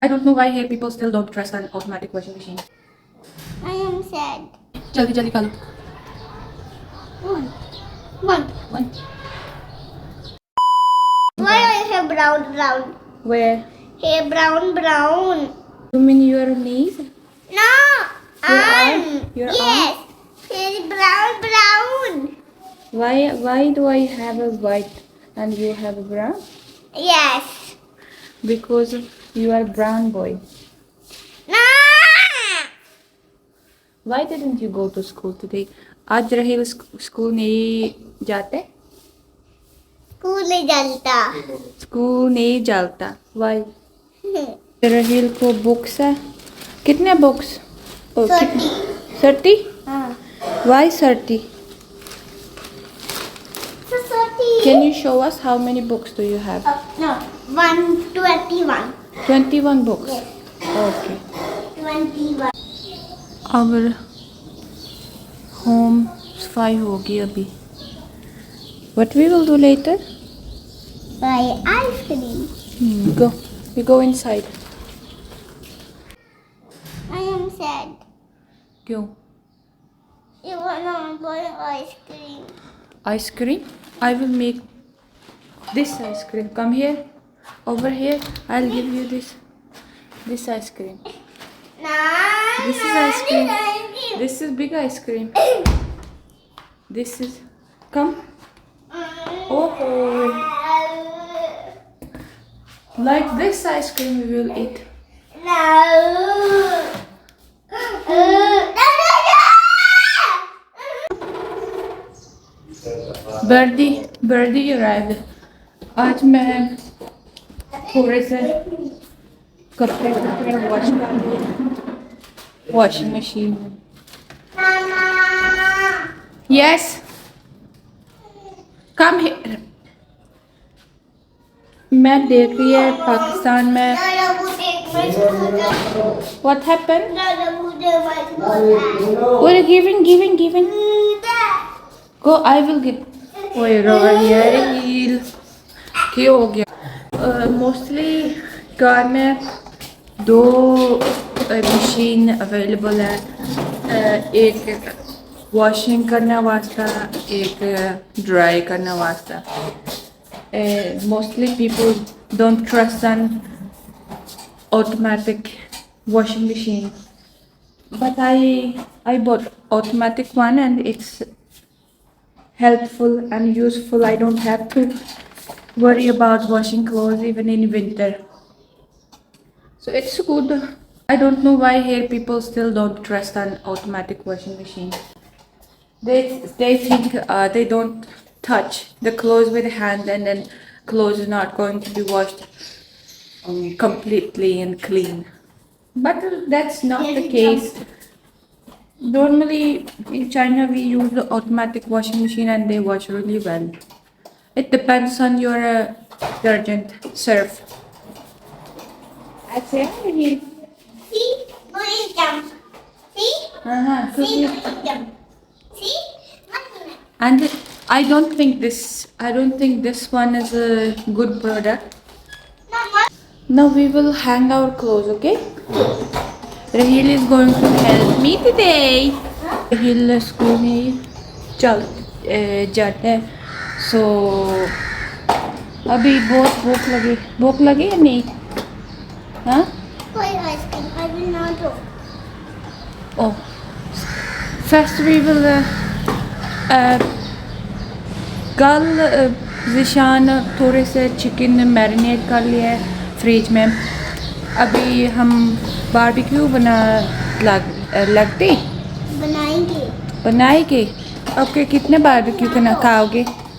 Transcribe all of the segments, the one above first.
I don't know why here people still don't trust an automatic washing machine. I am sad. जल्दी जल्दी खा लो. One. One. One. Why I have brown? Where? Hey, brown. You mean your knees? No. Your Arm. arm? Your yes. Hey, brown. Why do I have a white and you have a brown? Yes. Because you are brown boy. No. Why didn't you go to school today? आज Raheel school नहीं जाते? School नहीं चलता. School नहीं जाता. Why? Raheel को books है. कितने बुक्स? 30. 30? हाँ. Why 30? So 30. Can you show us how many books do you have? No. 121. 21 books. Yes. Okay. 21. Our home सफाई होगी अभी. What we will do later? Buy ice cream. Go. We go inside. I am sad. क्यों? You wanna buy ice cream? Ice cream? I will make this ice cream. Come here. Over here. I'll give you this ice cream. This is ice cream. This is big ice cream. This is. Come. Oh. Like this ice cream we will eat. Birdie arrived. आज मैं थोड़े से कपड़े wash कर रही washing machine में. Yes. Come here. मैं देख रही है पाकिस्तान में. What happened? We're giving. Go, I will give. ओए रोयल क्या हो गया? मोस्टली कार में दो मशीन अवेलेबल है. एक वॉशिंग करने वास्ता, एक ड्राई करने वास्ता. Mostly people don't trust an automatic washing machine, but I bought automatic one and it's helpful and useful. I don't have to worry about washing clothes even in winter, so it's good. I don't know why here people still don't trust an automatic washing machine. They think they don't touch the clothes with hand and then clothes are not going to be washed completely and clean. But that's not the case. Normally in China we use the automatic washing machine and they wash really well. It depends on your detergent surf. I say See? No, you jump. See? See? No, you jump. See? And I don't think this one is a good product. Now we will hang our clothes, okay? Raheel is going to help me today. Raheel school में चल जाता है, so अभी बहुत भूख लगी या नहीं? हाँ? Buy ice cream. I will not go. Oh, first we will कल ज़िशान थोड़े से चिकन मैरिनेट कर लिया है फ्रिज में. अभी हम बारबेक्यू लगते बनाएंगे. ओके, कितने बारबेक्यू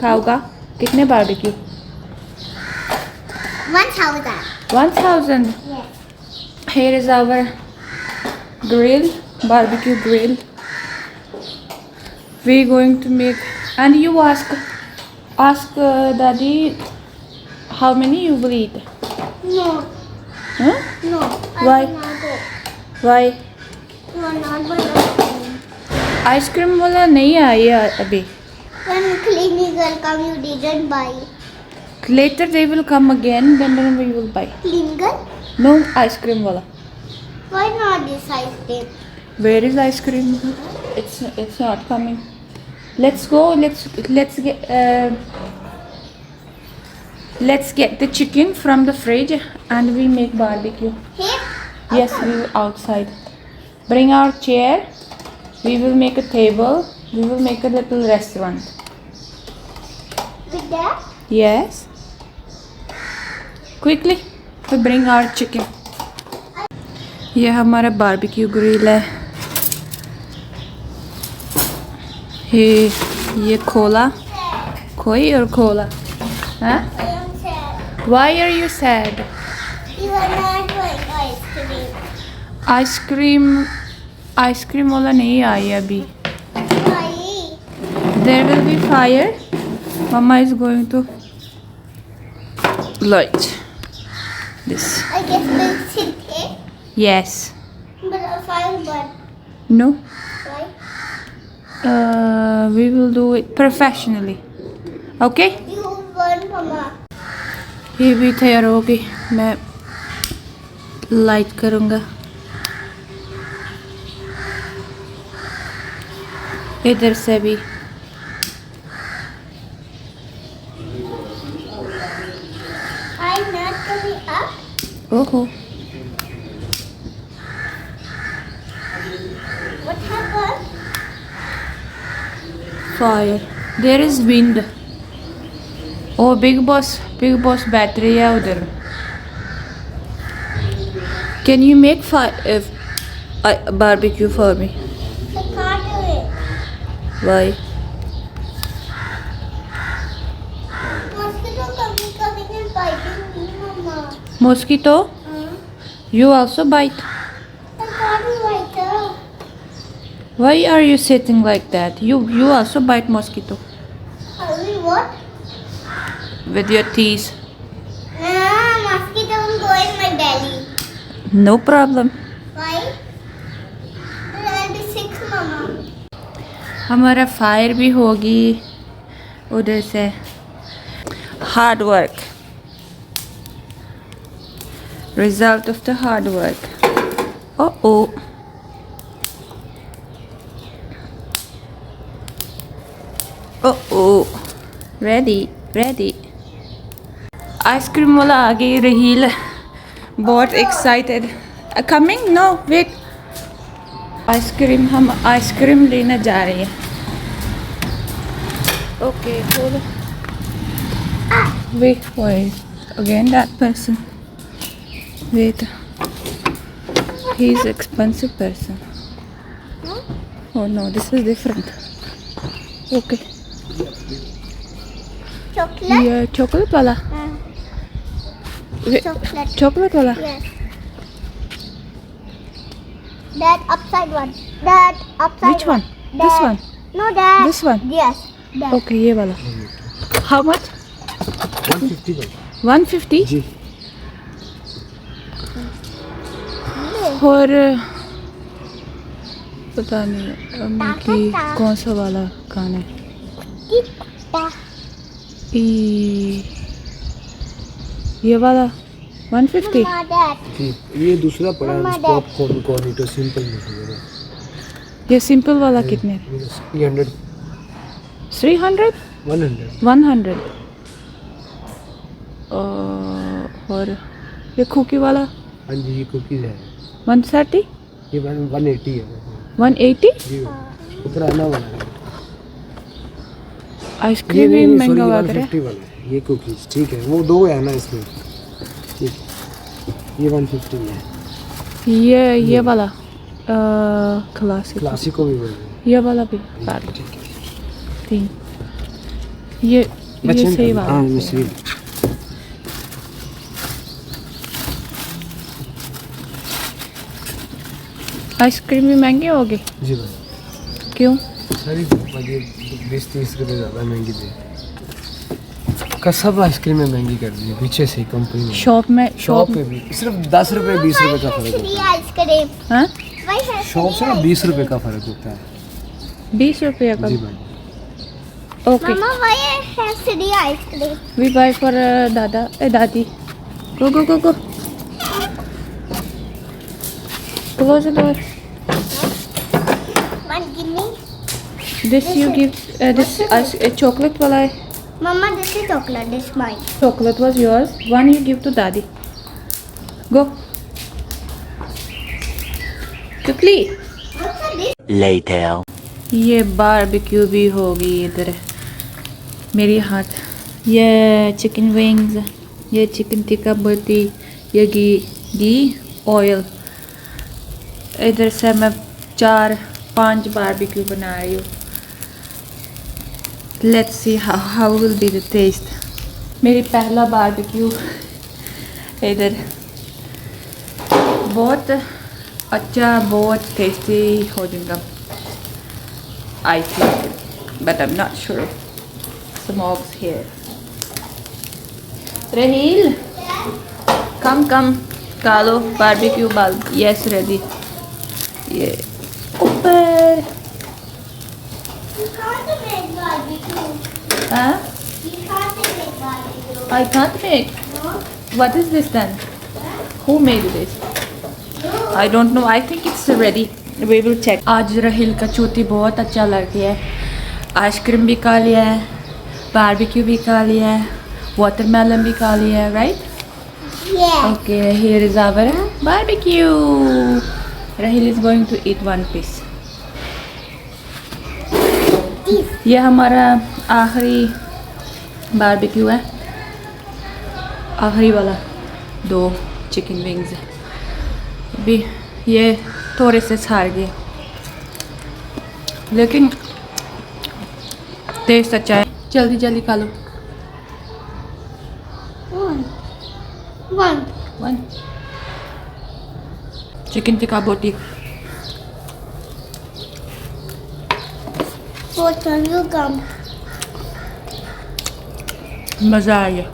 खाओगा? कितने barbecue? 1000. Yes. Here is our barbecue grill. We're going to make, and you ask Daddy how many you will eat. No. Huh? No. Why? I will not go. Why? You are not buy ice cream. Ice cream वाला नहीं आया अभी. When cleaning girl come, you didn't buy. Later they will come again, then we will buy. Clean girl? No ice cream wala. Why not this ice cream? Where is ice cream? It's not coming. Let's go. Let's get the chicken from the fridge and we make barbecue. Here? Yes, we will outside. Bring our chair. We will make a table. We will make a little restaurant. With that? Yes. Quickly, we bring our chicken. ये हमारा barbecue grill है. ये खोला, खोई और खोला. Huh? I am sad. Why are you sad? You are not going ice cream. Ice cream वाला नहीं आई अभी. Why? There will be fire. Mama is going to light this. I guess we'll sit here. Yes. But a fire burn. No. Why? We will do it professionally. Okay? You burn, Mama. ये भी तैयार होगी. मैं light करूँगा. इधर से भी. I'm not coming up. ओहो. What happened? Fire. There is wind. Oh, big boss battery है उधर. Can you make barbecue for me? I can't do it. Why? Mosquito coming and biting me, Mama. Mosquito? You also bite. I can't do right now. Why are you sitting like that? You also bite mosquito Hurry, what? with your teeth. Mosquito will go in my belly. No problem. Why? I'll be sick, Mama. हमारा fire भी होगी उधर से. Hard work. Result of the hard work. Oh. Oh. Ready. Ice cream वाला आ गई रहील. बहुत excited. Coming? No, wait. हम ice cream लेने जा रहे हैं. Okay, hold on. Wait, again that person. Wait. He's expensive person. Oh no, this is different. Okay. Chocolate? Yeah, chocolate wala. Chocolate. Chocolate wala. Yes. That upside one. That upside Which one? That. This one. No, that. This one? Yes. That. Okay, ये वाला. How much? 150 150. जी. और पता नहीं कि कौन सा वाला खाना है. ये वाला 150. Mama, that. जी ये दूसरा पड़ा है Mama, पॉपकॉर्न कॉर्निटो सिंपल में ये सिंपल वाला कितने? 300 300. 100 100. और ये कुकी वाला हाँ जी ये कुकीज़ है 130. ये 180 है 180. जी पुराना वाला है आइसक्रीम भी महंगा लग रहा है. 150 वाला है ये कुकीज़ ठीक है वो दो है ना इसमें ठीक ये 150 में है ये वाला क्लासिक को भी बोल रहे हैं ये वाला भी ठीक है 3. ये सही वाला. हाँ ये सही आइसक्रीम भी महंगे हो गए. जी भाई क्यों? सारी 20-30 रुपये ज़्यादा महंगी दे का सब आइसक्रीम में महंगी कर दी पीछे से कंपनी में शॉप पे भी सिर्फ 10 रुपये 20 रुपये का फर्क होता ice cream. हाँ Why has है शॉप से ना 20 रुपये का फर्क होता है 20 रुपये का. जी भाई okay Mama, why has three ice cream? We buy for dada dadi. Go Close the door. One, give me. This you give, this chocolate wala hai. Mama, this is chocolate. This is mine. Chocolate was yours. One you give to daddy. Go. Quickly. What's this? Later. یہ barbecue بھی ہوگی ادھر میری ہاتھ. یہ chicken wings, یہ chicken tikka برتی, یہ گھی oil. ادھر سے میں 4-5 باربیکیو بنا رہی ہوں. Let's see how will be the taste. میری پہلا باربیکیو ادھر بہت اچھا, بہت ٹیسٹی ہو جائے گا. I think, but I'm not sure. Smokes here. Raheel, come. Kalo, barbecue ball. Yes, ready. Yeah. Upper. You can't make barbecue. Huh? You can't make barbecue. I can't make. No? What is this then? Who made this? I don't know. I think it's ready. We will check. آج رحیل کا چوتی بہت اچھا لگ گیا ہے. Ice cream بھی کھا لیا ہے, باربیکیو بھی کھا لیا ہے, واٹر میلن بھی کھا لیا ہے, right? Yeah. Okay, here is our barbecue. Raheel is going to eat one piece. یہ ہمارا آخری باربیکیو ہے, آخری والا. 2 چکن ونگز بھی یہ تھوڑے سے چھار گئے, لیکن ٹیسٹ اچھا ہے. جلدی کھا لو. One. چکن ٹکا بوٹی. What can you come? مزہ آ گیا.